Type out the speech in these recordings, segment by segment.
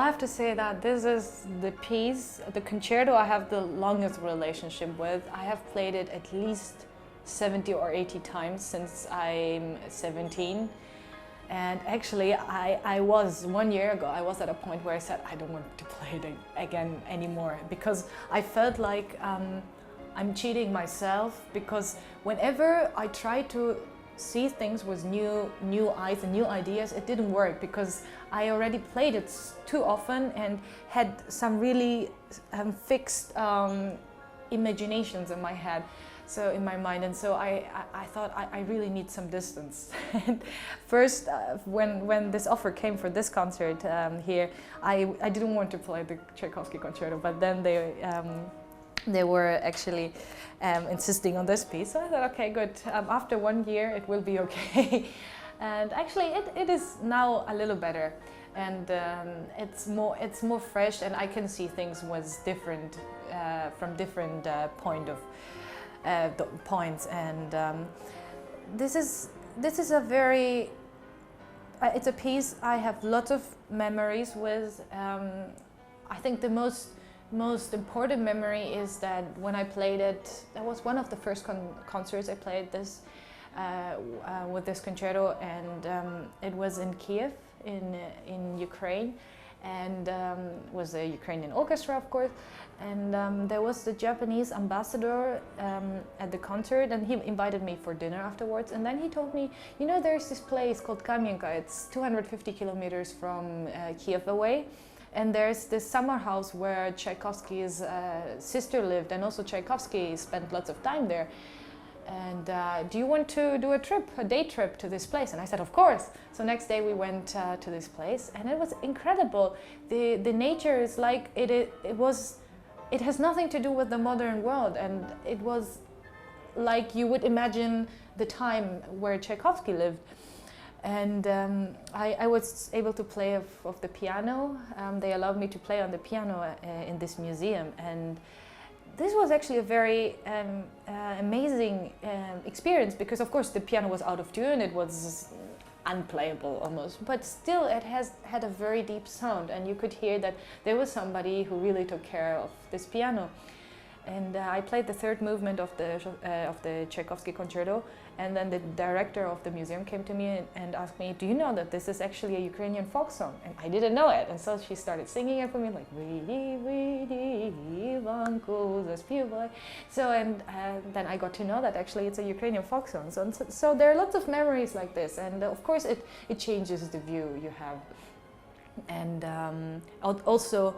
have to say that this is the piece, the concerto I have the longest relationship with. I have played it at least 70 or 80 times since I'm 17. And actually, I was, 1 year ago, I was at a point where I said, I don't want to play it again anymore, because I felt like I'm cheating myself, because whenever I try to see things with new eyes and new ideas, it didn't work, because I already played it too often and had some really fixed imaginations in my head, so in my mind, and so I thought I really need some distance. And first, when this offer came for this concert here, I didn't want to play the Tchaikovsky concerto, but then they were actually insisting on this piece, so I thought, okay, good. After 1 year, it will be okay. And actually, it is now a little better, and it's more fresh, and I can see things was different from different points. And this is a very it's a piece I have lots of memories with. I think the most important memory is that when I played it, that was one of the first concerts I played this with this concerto, and it was in Kiev in Ukraine, and was a Ukrainian orchestra, of course, and there was the Japanese ambassador at the concert, and he invited me for dinner afterwards, and then he told me, you know, there's this place called Kamienka, it's 250 kilometers from Kiev away, and there's this summer house where Tchaikovsky's sister lived, and also Tchaikovsky spent lots of time there. And do you want to do a day trip to this place? And I said, of course. So next day we went to this place, and it was incredible. The nature is like, it has nothing to do with the modern world, and it was like you would imagine the time where Tchaikovsky lived. And I was able to play of the piano. They allowed me to play on the piano in this museum, and this was actually a very amazing experience, because of course the piano was out of tune, it was unplayable almost, but still it had a very deep sound, and you could hear that there was somebody who really took care of this piano. And I played the third movement of the Tchaikovsky concerto, and then the director of the museum came to me and asked me, do you know that this is actually a Ukrainian folk song? And I didn't know it, and so she started singing it for me, like so, and then I got to know that actually it's a Ukrainian folk song. So there are lots of memories like this, and of course it changes the view you have, and also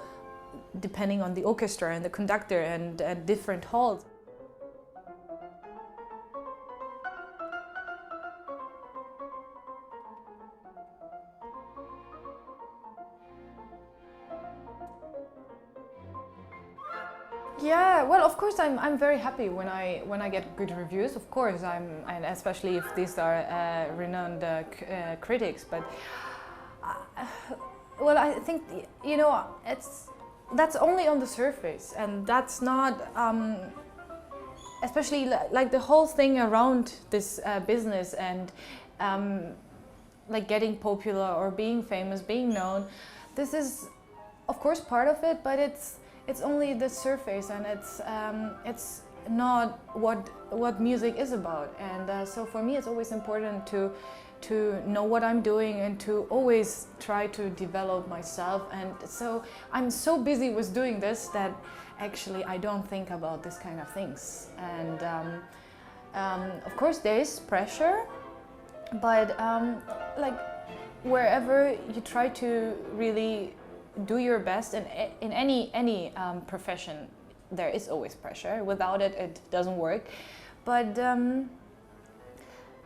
depending on the orchestra and the conductor and different halls. Yeah, well, of course I'm very happy when I get good reviews. Of course, and especially if these are renowned critics. But well, I think, you know, that's only on the surface, and that's not, especially like the whole thing around this business and like getting popular or being famous, being known. This is, of course, part of it, but it's only the surface, and it's not what music is about. And so for me, it's always important to know what I'm doing and to always try to develop myself. And so I'm so busy with doing this that actually I don't think about this kind of things. And of course there is pressure, but like wherever you try to really do your best, and in any profession there is always pressure. Without it, it doesn't work. But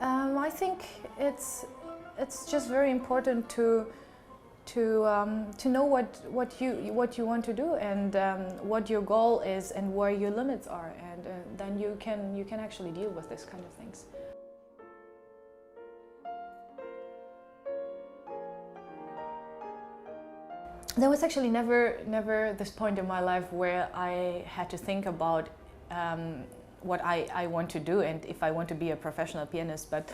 I think it's just very important to know what you want to do, and what your goal is and where your limits are, and then you can actually deal with this kind of things. There was actually never this point in my life where I had to think about what I want to do and if I want to be a professional pianist, but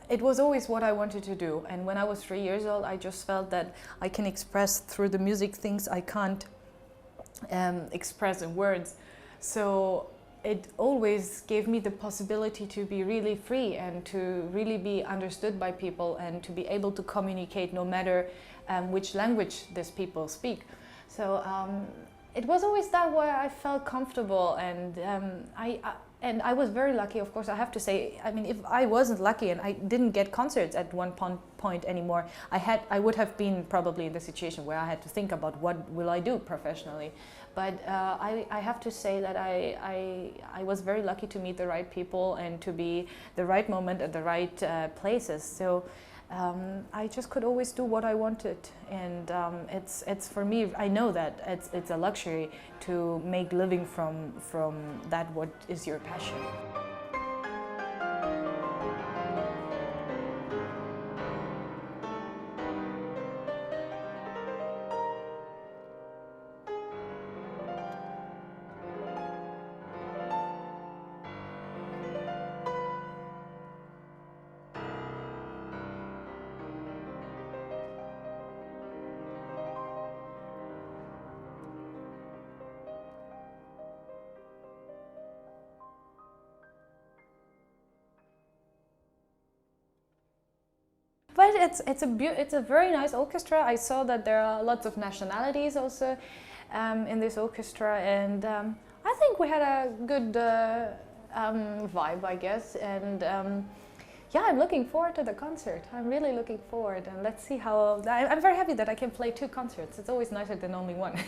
it was always what I wanted to do. And when I was 3 years old, I just felt that I can express through the music things I can't express in words. So it always gave me the possibility to be really free and to really be understood by people and to be able to communicate no matter which language these people speak. So it was always that where I felt comfortable, and I was very lucky, of course, I have to say. I mean, if I wasn't lucky and I didn't get concerts at one point anymore, I would have been probably in the situation where I had to think about what will I do professionally. But I have to say that I was very lucky to meet the right people and to be the right moment at the right places. So I just could always do what I wanted, and it's for me. I know that it's a luxury to make living from that what is your passion. But it's a very nice orchestra. I saw that there are lots of nationalities also in this orchestra, and I think we had a good vibe, I guess. And yeah, I'm looking forward to the concert. I'm really looking forward, and let's see how. I'm very happy that I can play 2 concerts. It's always nicer than only one.